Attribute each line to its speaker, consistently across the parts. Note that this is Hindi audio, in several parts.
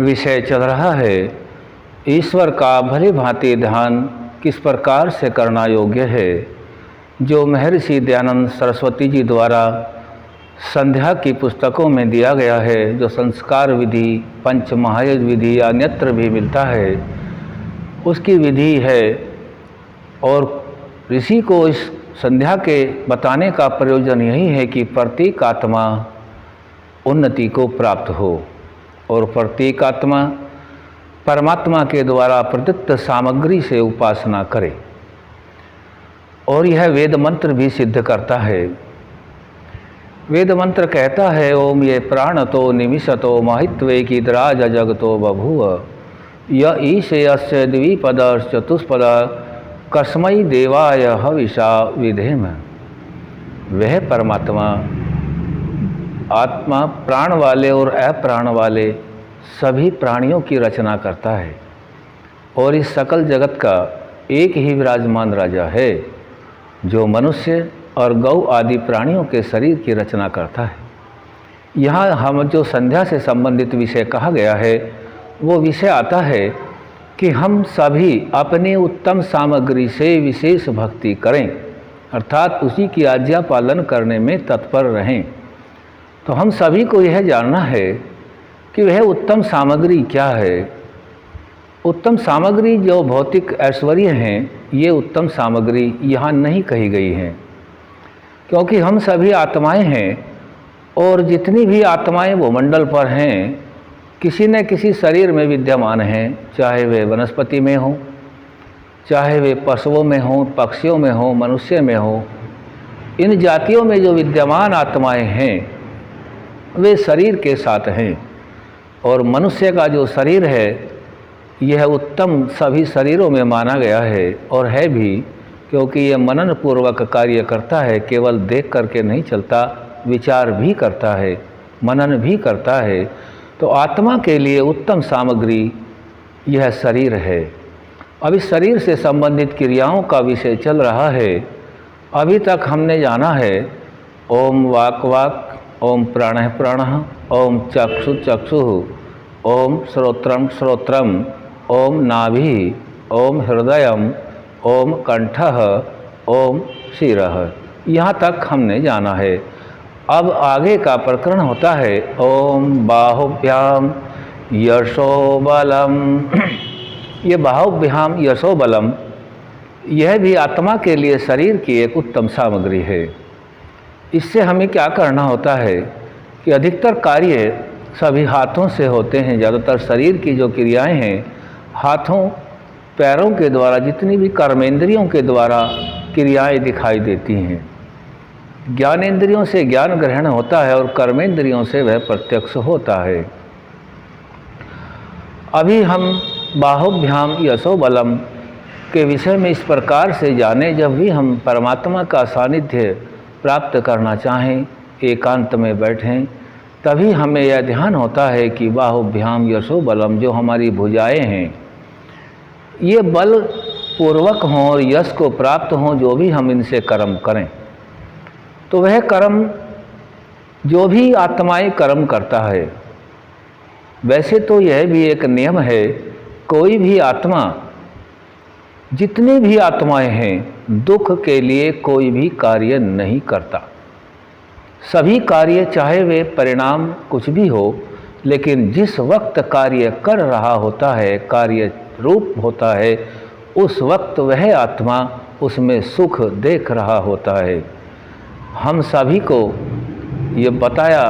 Speaker 1: विषय चल रहा है ईश्वर का भली भांति ध्यान किस प्रकार से करना योग्य है, जो महर्षि दयानंद सरस्वती जी द्वारा संध्या की पुस्तकों में दिया गया है, जो संस्कार विधि, पंच महायज्ञ विधि या अन्यत्र भी मिलता है, उसकी विधि है। और ऋषि को इस संध्या के बताने का प्रयोजन यही है कि प्रत्येक आत्मा उन्नति को प्राप्त हो और प्रत्येक आत्मा परमात्मा के द्वारा प्रदत्त सामग्री से उपासना करे। और यह वेद मंत्र भी सिद्ध करता है। वेद मंत्र कहता है, ओम ये प्राणतो निमिषतो माहित्वे की द्राज जगतो बभूव य ईश यस्य द्विपद चतुष्पद कस्मै देवाय हविषा विधेम। वह परमात्मा आत्मा प्राण वाले और अप्राण वाले सभी प्राणियों की रचना करता है और इस सकल जगत का एक ही विराजमान राजा है, जो मनुष्य और गौ आदि प्राणियों के शरीर की रचना करता है। यहाँ हम जो संध्या से संबंधित विषय कहा गया है, वो विषय आता है कि हम सभी अपनी उत्तम सामग्री से विशेष भक्ति करें, अर्थात उसी की आज्ञा पालन करने में तत्पर रहें। तो हम सभी को यह जानना है कि वह उत्तम सामग्री क्या है। उत्तम सामग्री जो भौतिक ऐश्वर्य हैं, ये उत्तम सामग्री यहाँ नहीं कही गई हैं, क्योंकि हम सभी आत्माएं हैं और जितनी भी आत्माएं वो मंडल पर हैं, किसी न किसी शरीर में विद्यमान हैं, चाहे वे वनस्पति में हों, चाहे वे पशुओं में हों, पक्षियों में हों, मनुष्य में हों। इन जातियों में जो विद्यमान आत्माएं हैं वे शरीर के साथ हैं। और मनुष्य का जो शरीर है यह उत्तम सभी शरीरों में माना गया है और है भी, क्योंकि यह मनन पूर्वक कार्य करता है, केवल देख करके नहीं चलता, विचार भी करता है, मनन भी करता है। तो आत्मा के लिए उत्तम सामग्री यह शरीर है। अब इस शरीर से संबंधित क्रियाओं का विषय चल रहा है। अभी तक हमने जाना है ओम वाक वाक, ओम प्राणः प्राणः, ओम चक्षु चक्षुः, ओम श्रोत्रम श्रोत्रम, ओम नाभि, ओम हृदयम, ओम कंठः, ओम शिरः। यहाँ तक हमने जाना है। अब आगे का प्रकरण होता है ओम बाहुभ्याम यशो बलम। ये बाहुभ्याम यशो बलम, यह भी आत्मा के लिए शरीर की एक उत्तम सामग्री है। इससे हमें क्या करना होता है कि अधिकतर कार्य सभी हाथों से होते हैं। ज़्यादातर शरीर की जो क्रियाएं हैं हाथों पैरों के द्वारा, जितनी भी कर्मेंद्रियों के द्वारा क्रियाएं दिखाई देती हैं। ज्ञानेंद्रियों से ज्ञान ग्रहण होता है और कर्मेंद्रियों से वह प्रत्यक्ष होता है। अभी हम बाहुभ्याम यशो बलम के विषय में इस प्रकार से जाने, जब भी हम परमात्मा का सानिध्य प्राप्त करना चाहें, एकांत में बैठें, तभी हमें यह ध्यान होता है कि बाहुभ्याम यशो बलम, जो हमारी भुजाएं हैं ये बल पूर्वक हों और यश को प्राप्त हों। जो भी हम इनसे कर्म करें तो वह कर्म, जो भी आत्माएं कर्म करता है, वैसे तो यह भी एक नियम है, कोई भी आत्मा, जितनी भी आत्माएं हैं, दुख के लिए कोई भी कार्य नहीं करता। सभी कार्य, चाहे वे परिणाम कुछ भी हो, लेकिन जिस वक्त कार्य कर रहा होता है, कार्य रूप होता है, उस वक्त वह आत्मा उसमें सुख देख रहा होता है। हम सभी को ये बताया,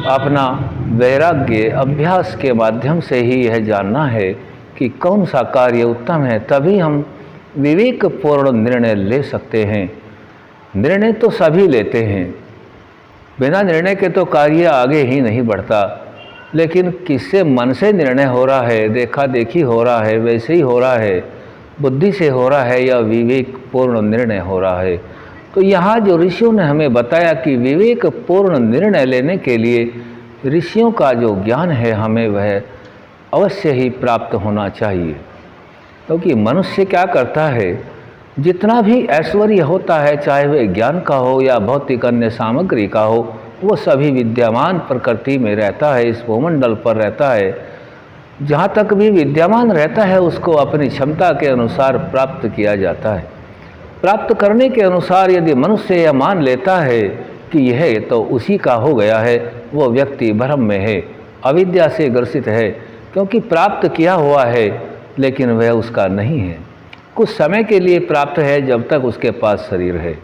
Speaker 1: अपना वैराग्य अभ्यास के माध्यम से ही यह जानना है कि कौन सा कार्य उत्तम है, तभी हम विवेकपूर्ण निर्णय ले सकते हैं। निर्णय तो सभी लेते हैं, बिना निर्णय के तो कार्य आगे ही नहीं बढ़ता। लेकिन किससे मन से निर्णय हो रहा है, देखा देखी हो रहा है, वैसे ही हो रहा है, बुद्धि से हो रहा है या विवेकपूर्ण निर्णय हो रहा है। तो यहाँ जो ऋषियों ने हमें बताया कि विवेकपूर्ण निर्णय लेने के लिए ऋषियों का जो ज्ञान है, हमें वह अवश्य ही प्राप्त होना चाहिए। क्योंकि मनुष्य क्या करता है, जितना भी ऐश्वर्य होता है, चाहे वह ज्ञान का हो या भौतिक अन्य सामग्री का हो, वो सभी विद्यमान प्रकृति में रहता है, इस भूमंडल पर रहता है। जहाँ तक भी विद्यमान रहता है उसको अपनी क्षमता के अनुसार प्राप्त किया जाता है। प्राप्त करने के अनुसार यदि मनुष्य यह मान लेता है कि यह तो उसी का हो गया है, वो व्यक्ति भ्रम में है, अविद्या से ग्रसित है, क्योंकि प्राप्त किया हुआ है लेकिन वह उसका नहीं है। कुछ समय के लिए प्राप्त है जब तक उसके पास शरीर है।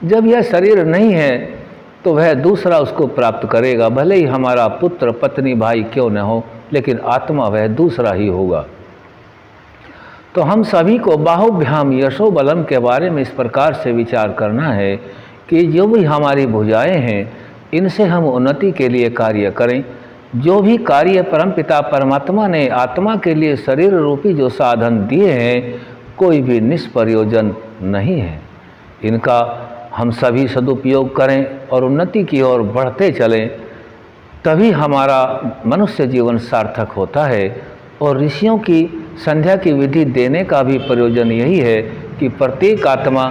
Speaker 1: जब यह शरीर नहीं है तो वह दूसरा उसको प्राप्त करेगा, भले ही हमारा पुत्र पत्नी भाई क्यों न हो, लेकिन आत्मा वह दूसरा ही होगा। तो हम सभी को बाहुभ्याम यशो बलम के बारे में इस प्रकार से विचार करना है कि जो भी हमारी भुजाएं हैं इनसे हम उन्नति के लिए कार्य करें। जो भी कार्य परमपिता परमात्मा ने आत्मा के लिए शरीर रूपी जो साधन दिए हैं, कोई भी निष्प्रयोजन नहीं है। इनका हम सभी सदुपयोग करें और उन्नति की ओर बढ़ते चलें, तभी हमारा मनुष्य जीवन सार्थक होता है। और ऋषियों की संध्या की विधि देने का भी प्रयोजन यही है कि प्रत्येक आत्मा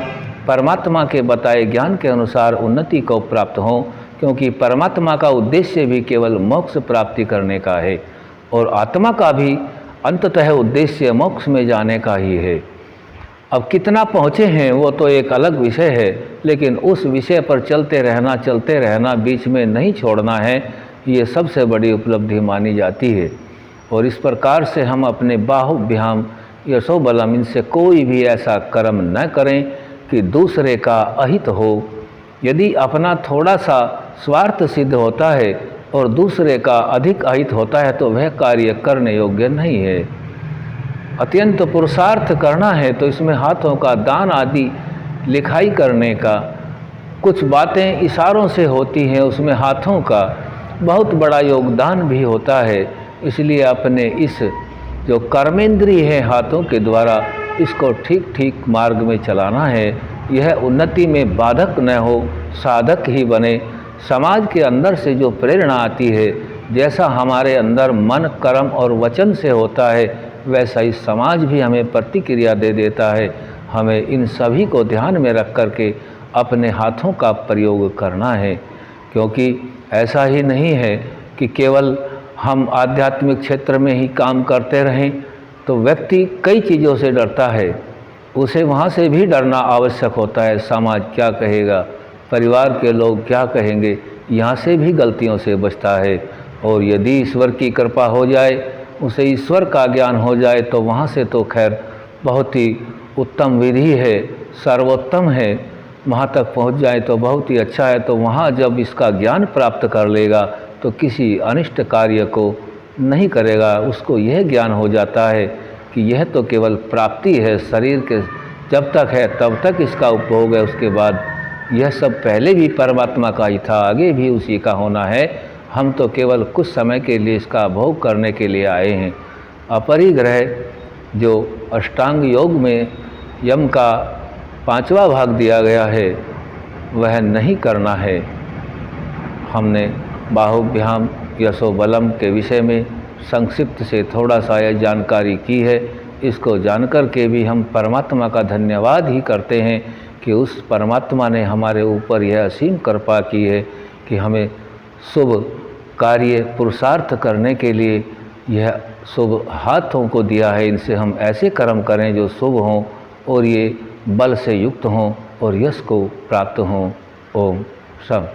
Speaker 1: परमात्मा के बताए ज्ञान के अनुसार उन्नति को प्राप्त हो, क्योंकि परमात्मा का उद्देश्य भी केवल मोक्ष प्राप्ति करने का है और आत्मा का भी अंततः उद्देश्य मोक्ष में जाने का ही है। अब कितना पहुँचे हैं वो तो एक अलग विषय है, लेकिन उस विषय पर चलते रहना, बीच में नहीं छोड़ना है, ये सबसे बड़ी उपलब्धि मानी जाती है। और इस प्रकार से हम अपने बाहुभ्याम यशो बलम इनसे कोई भी ऐसा कर्म न करें कि दूसरे का अहित हो। यदि अपना थोड़ा सा स्वार्थ सिद्ध होता है और दूसरे का अधिक अहित होता है तो वह कार्य करने योग्य नहीं है। अत्यंत पुरुषार्थ करना है तो इसमें हाथों का दान आदि लिखाई करने का, कुछ बातें इशारों से होती हैं, उसमें हाथों का बहुत बड़ा योगदान भी होता है। इसलिए अपने इस जो कर्मेंद्रिय है हाथों के द्वारा इसको ठीक ठीक मार्ग में चलाना है। यह उन्नति में बाधक न हो, साधक ही बने। समाज के अंदर से जो प्रेरणा आती है, जैसा हमारे अंदर मन कर्म और वचन से होता है, वैसा ही समाज भी हमें प्रतिक्रिया दे देता है। हमें इन सभी को ध्यान में रख कर के अपने हाथों का प्रयोग करना है, क्योंकि ऐसा ही नहीं है कि केवल हम आध्यात्मिक क्षेत्र में ही काम करते रहें। तो व्यक्ति कई चीज़ों से डरता है, उसे वहाँ से भी डरना आवश्यक होता है। समाज क्या कहेगा, परिवार के लोग क्या कहेंगे, यहाँ से भी गलतियों से बचता है। और यदि ईश्वर की कृपा हो जाए, उसे ईश्वर का ज्ञान हो जाए, तो वहाँ से तो खैर बहुत ही उत्तम विधि है, सर्वोत्तम है। वहाँ तक पहुँच जाए तो बहुत ही अच्छा है। तो वहाँ जब इसका ज्ञान प्राप्त कर लेगा तो किसी अनिष्ट कार्य को नहीं करेगा। उसको यह ज्ञान हो जाता है कि यह तो केवल प्राप्ति है, शरीर के जब तक है तब तक इसका उपभोग है, उसके बाद यह सब पहले भी परमात्मा का ही था, आगे भी उसी का होना है। हम तो केवल कुछ समय के लिए इसका भोग करने के लिए आए हैं। अपरिग्रह जो अष्टांग योग में यम का 5वां भाग दिया गया है, वह नहीं करना है। हमने बाहुभ्याम यशो बलम के विषय में संक्षिप्त से थोड़ा सा यह जानकारी की है। इसको जानकर के भी हम परमात्मा का धन्यवाद ही करते हैं कि उस परमात्मा ने हमारे ऊपर यह असीम कृपा की है कि हमें शुभ कार्य पुरुषार्थ करने के लिए यह शुभ हाथों को दिया है। इनसे हम ऐसे कर्म करें जो शुभ हों और ये बल से युक्त हों और यश को प्राप्त हों। ओम शम।